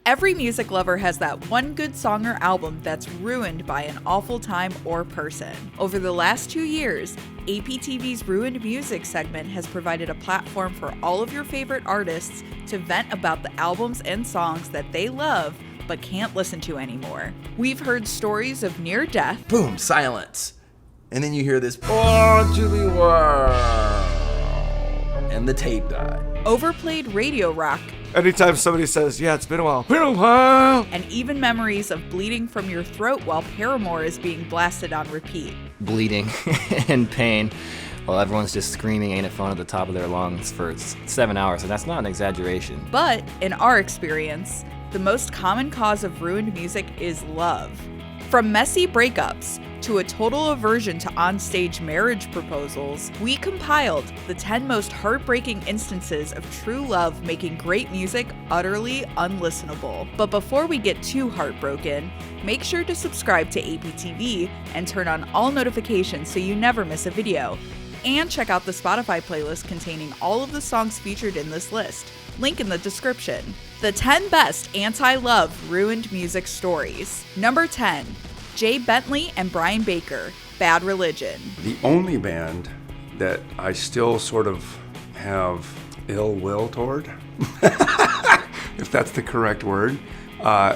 Every music lover has that one good song or album that's ruined by an awful time or person. Over the last 2 years, APTV's Ruined Music segment has provided a platform for all of your favorite artists to vent about the albums and songs that they love but can't listen to anymore. We've heard stories of near death, boom, silence, and then you hear this, oh, to the world, and the tape died. overplayed radio rock, Anytime somebody says, yeah, it's been a while, and even memories of bleeding from your throat while Paramore is being blasted on repeat. Bleeding and pain while everyone's just screaming Ain't It Fun at the top of their lungs for 7 hours, and that's not an exaggeration. But, in our experience, the most common cause of ruined music is love. From messy breakups to a total aversion to onstage marriage proposals, we compiled the 10 most heartbreaking instances of true love making great music utterly unlistenable. But before we get too heartbroken, make sure to subscribe to APTV and turn on all notifications so you never miss a video. And check out the Spotify playlist containing all of the songs featured in this list. Link in the description. The 10 best anti-love ruined music stories. Number 10. Jay Bentley and Brian Baker, Bad Religion. The only band that I still sort of have ill will toward, if that's the correct word,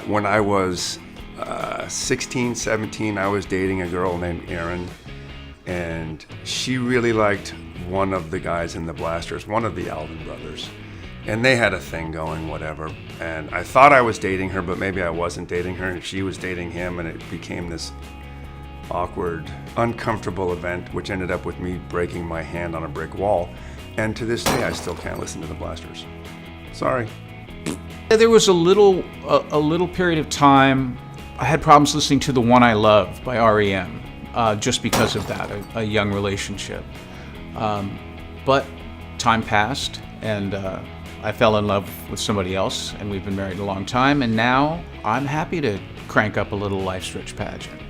when I was 16, 17, I was dating a girl named Erin, and she really liked one of the guys in the Blasters, one of the Alvin brothers. And they had a thing going, whatever. And I thought I was dating her, but maybe I wasn't dating her, and she was dating him, and it became this awkward, uncomfortable event, which ended up with me breaking my hand on a brick wall. And to this day, I still can't listen to the Blasters. Sorry. There was a little period of time I had problems listening to The One I Love by REM, just because of that, a young relationship. But time passed, and I fell in love with somebody else, and we've been married a long time, and now I'm happy to crank up a little Life's Rich pageant.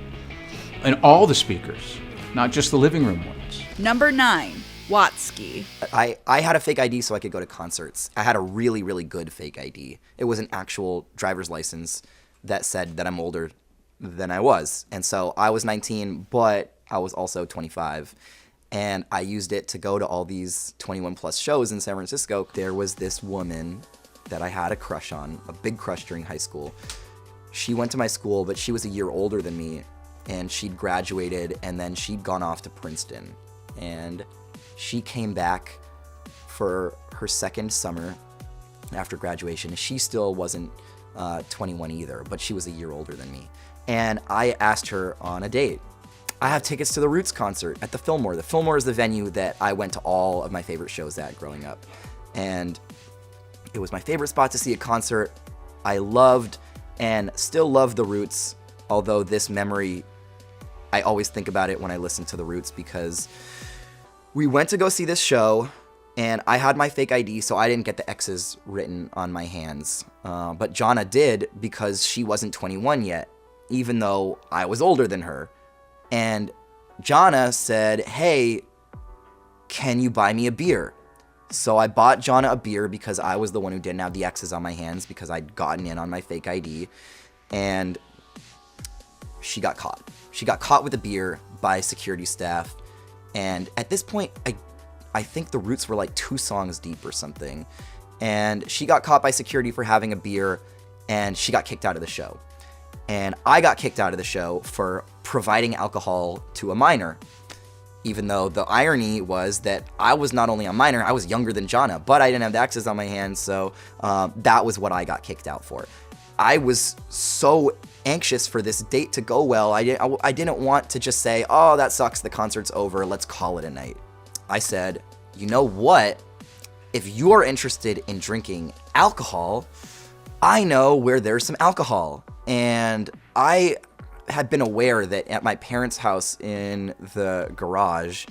And all the speakers, not just the living room ones. Number 9. Watsky. I had a fake ID so I could go to concerts. I had a really, really good fake ID. It was an actual driver's license that said that I'm older than I was. And so I was 19, but I was also 25. And I used it to go to all these 21 plus shows in San Francisco. There was this woman that I had a crush on, a big crush during high school. She went to my school, but she was a year older than me, and she'd graduated, and then she'd gone off to Princeton. And she came back for her second summer after graduation. She still wasn't 21 either, but she was a year older than me. And I asked her on a date. I have tickets to the Roots concert at the Fillmore. The Fillmore is the venue that I went to all of my favorite shows at growing up. And it was my favorite spot to see a concert. I loved and still love the Roots, although this memory, I always think about it when I listen to the Roots, because we went to go see this show, and I had my fake ID, so I didn't get the X's written on my hands. But Jonna did, because she wasn't 21 yet, even though I was older than her. And Jonna said, hey, can you buy me a beer? So I bought Jonna a beer because I was the one who didn't have the X's on my hands because I'd gotten in on my fake ID. And she got caught. She got caught with a beer by security staff. And at this point, I think the Roots were like 2 songs deep or something. And she got caught by security for having a beer, and she got kicked out of the show. And I got kicked out of the show for providing alcohol to a minor, even though the irony was that I was not only a minor, I was younger than Jonna, but I didn't have the X's on my hands, so that was what I got kicked out for. I was so anxious for this date to go well. I didn't want to just say, oh, that sucks, the concert's over, let's call it a night. I said, you know what? If you are interested in drinking alcohol, I know where there's some alcohol. And I had been aware that at my parents' house in the garage,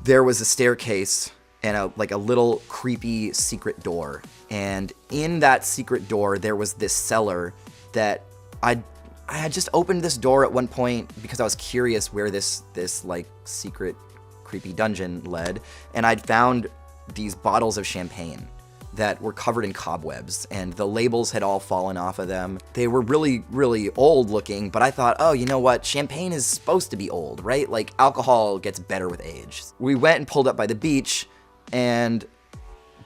there was a staircase and a little creepy secret door. And in that secret door, there was this cellar that I had just opened this door at one point because I was curious where this like secret creepy dungeon led. And I'd found these bottles of champagne. that were covered in cobwebs, and the labels had all fallen off of them. They were really, really old looking, but I thought, oh, you know what? Champagne is supposed to be old, right? Like, alcohol gets better with age. We went and pulled up by the beach and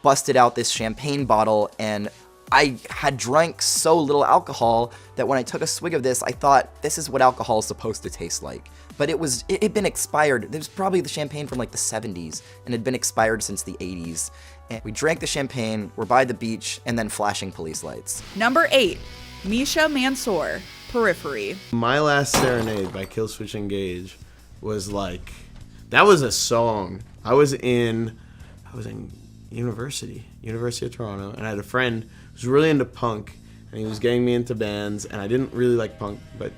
busted out this champagne bottle, and I had drank so little alcohol that when I took a swig of this, I thought, this is what alcohol is supposed to taste like. But it had been expired. It was probably the champagne from like the 70s, and had been expired since the 80s. And we drank the champagne, we're by the beach, and then flashing police lights. Number 8, Misha Mansour, Periphery. My Last Serenade by Killswitch Engage was like, that was a song. I was in University of Toronto, and I had a friend who was really into punk, and he was getting me into bands, and I didn't really like punk, but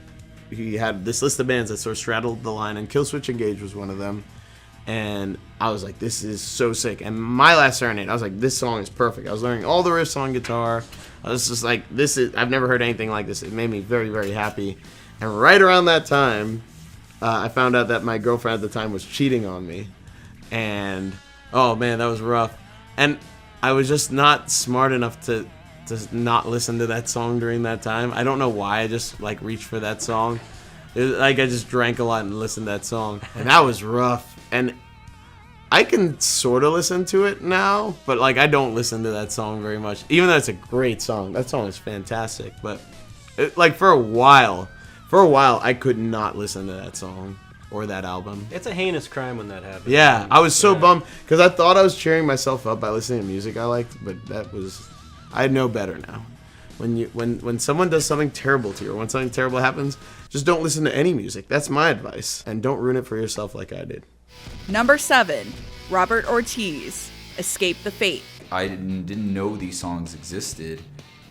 he had this list of bands that sort of straddled the line, and Killswitch Engage was one of them, and I was like, this is so sick. And My Last Serenade, I was like, this song is perfect. I was learning all the riffs on guitar. I was just like, I've never heard anything like this. It made me very, very happy. And right around that time, I found out that my girlfriend at the time was cheating on me, and oh man, that was rough. And I was just not smart enough to not listen to that song during that time. I don't know why. I just like reached for that song. I just drank a lot and listened to that song, and that was rough. And I can sort of listen to it now, but like I don't listen to that song very much. Even though it's a great song, that song is fantastic. But for a while, I could not listen to that song or that album. It's a heinous crime when that happens. Yeah, I was so bummed because I thought I was cheering myself up by listening to music I liked, but I know better now. When someone does something terrible to you, or when something terrible happens, just don't listen to any music. That's my advice, and don't ruin it for yourself like I did. Number 7, Robert Ortiz, Escape the Fate. I didn't know these songs existed,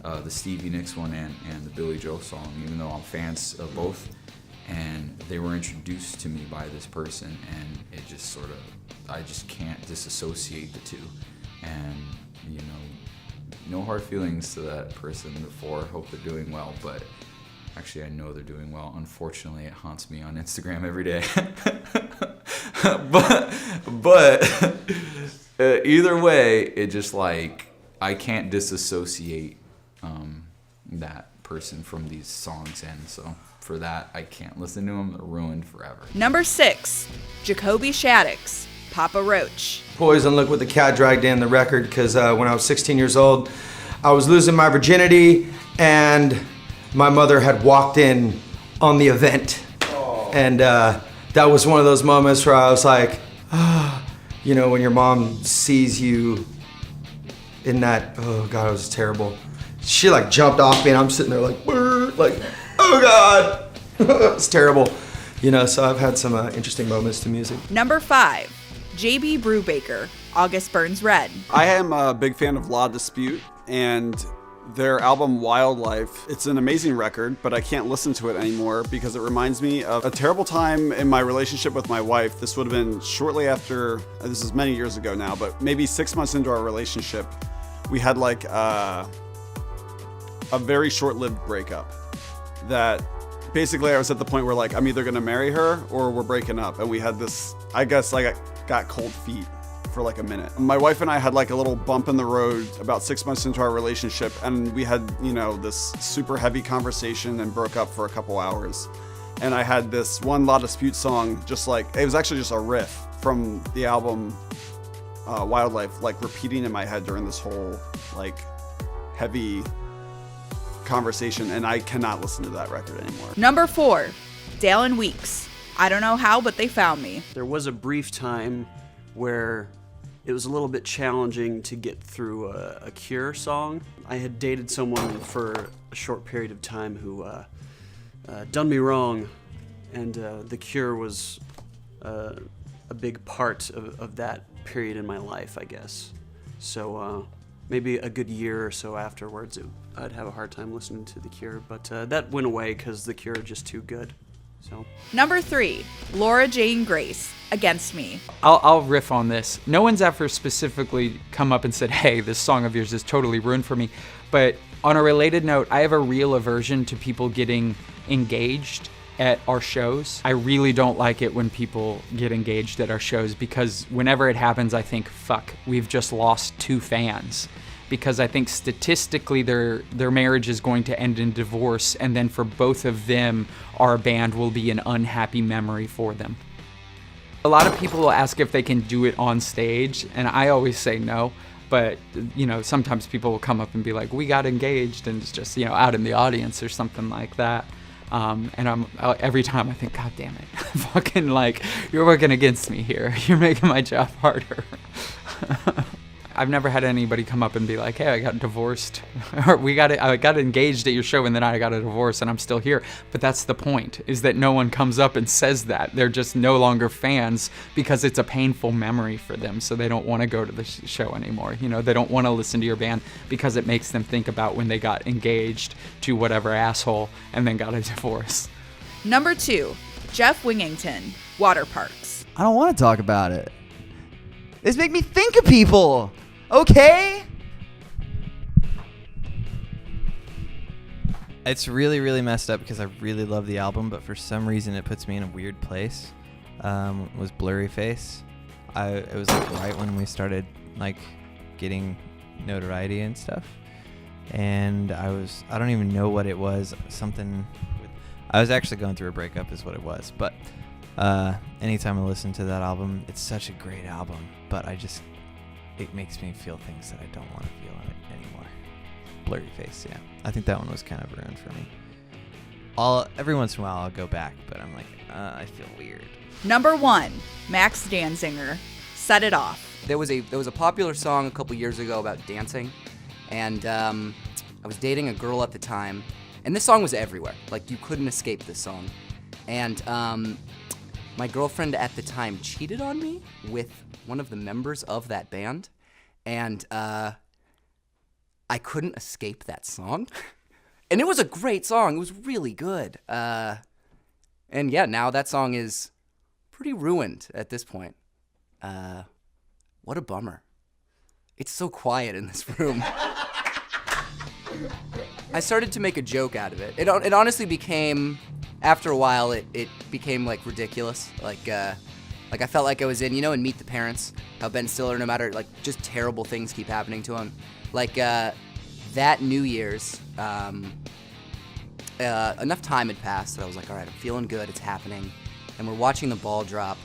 the Stevie Nicks one and the Billy Joel song, even though I'm fans of both. And they were introduced to me by this person, and it just sort of, I just can't disassociate the two. And, you know, no hard feelings to that person before. Hope they're doing well, but actually I know they're doing well. Unfortunately, it haunts me on Instagram every day. but either way, it just like, I can't disassociate that person from these songs, and so for that, I can't listen to them. They're ruined forever. Number 6, Jacoby Shaddix, Papa Roach. Poison, Look What the Cat Dragged In, the record, because when I was 16 years old, I was losing my virginity, and my mother had walked in on the event. And that was one of those moments where I was like, you know, when your mom sees you in that, oh God, it was terrible. She like jumped off me, and I'm sitting there like, like, oh God, it's terrible. You know, so I've had some interesting moments to music. Number 5, JB Brubaker, August Burns Red. I am a big fan of La Dispute, and their album Wildlife. It's an amazing record, but I can't listen to it anymore because it reminds me of a terrible time in my relationship with my wife. This would have been shortly after, this is many years ago now, but maybe 6 months into our relationship, we had like a very short-lived breakup that basically I was at the point where like I'm either gonna marry her or we're breaking up, and we had this, I guess like I got cold feet for like a minute. My wife and I had like a little bump in the road about 6 months into our relationship, and we had, you know, this super heavy conversation and broke up for a couple hours. And I had this one La Dispute song, just like, it was actually just a riff from the album Wildlife, like repeating in my head during this whole like heavy conversation, and I cannot listen to that record anymore. Number 4, Dallin Weeks, I Don't Know How, But They Found Me. There was a brief time where it was a little bit challenging to get through a Cure song. I had dated someone for a short period of time who done me wrong, and The Cure was a big part of that period in my life, I guess. So maybe a good year or so afterwards, I'd have a hard time listening to The Cure, but that went away because The Cure are just too good. So. Number 3, Laura Jane Grace, Against Me. I'll riff on this. No one's ever specifically come up and said, hey, this song of yours is totally ruined for me. But on a related note, I have a real aversion to people getting engaged at our shows. I really don't like it when people get engaged at our shows, because whenever it happens, I think, fuck, we've just lost 2 fans. because I think statistically their marriage is going to end in divorce, and then for both of them, our band will be an unhappy memory for them. A lot of people will ask if they can do it on stage, and I always say no. But, sometimes people will come up and be like, we got engaged, and it's just, out in the audience or something like that. And every time I think, God damn it, fucking you're working against me here. You're making my job harder. I've never had anybody come up and be like, hey, I got divorced, or I got engaged at your show and then I got a divorce and I'm still here. But that's the point, is that no one comes up and says that. They're just no longer fans because it's a painful memory for them. So they don't want to go to the show anymore. They don't want to listen to your band because it makes them think about when they got engaged to whatever asshole and then got a divorce. Number 2, Jeff Wingington, Waterparks. I don't want to talk about it. This make me think of people. Okay? It's really, really messed up because I really love the album, but for some reason it puts me in a weird place. Was Blurry Face. It was right when we started getting notoriety and stuff. And I don't even know what it was. I was actually going through a breakup is what it was. But anytime I listen to that album, it's such a great album, but it makes me feel things that I don't want to feel in it anymore. Blurry Face, yeah. I think that one was kind of ruined for me. Every once in a while I'll go back, but I'm like, I feel weird. Number 1, Max Danziger, Set It Off. There was a popular song a couple years ago about dancing, and I was dating a girl at the time, and this song was everywhere. You couldn't escape this song. And my girlfriend at the time cheated on me with one of the members of that band, and I couldn't escape that song. And it was a great song. It was really good. And yeah, now that song is pretty ruined at this point. What a bummer. It's so quiet in this room. I started to make a joke out of it. It honestly became, after a while, it became ridiculous. I felt like I was in Meet the Parents, how Ben Stiller, no matter just terrible things keep happening to him. That New Year's, enough time had passed that I was like, all right, I'm feeling good, it's happening. And we're watching the ball drop,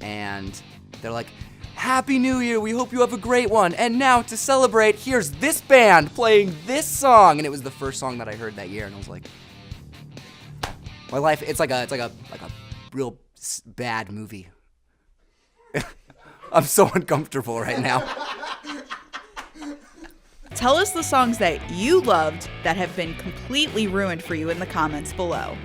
and they're like, Happy New Year, we hope you have a great one. And now to celebrate, here's this band playing this song. And it was the first song that I heard that year, and I was like, my life, it's like a real bad movie. I'm so uncomfortable right now. Tell us the songs that you loved that have been completely ruined for you in the comments below.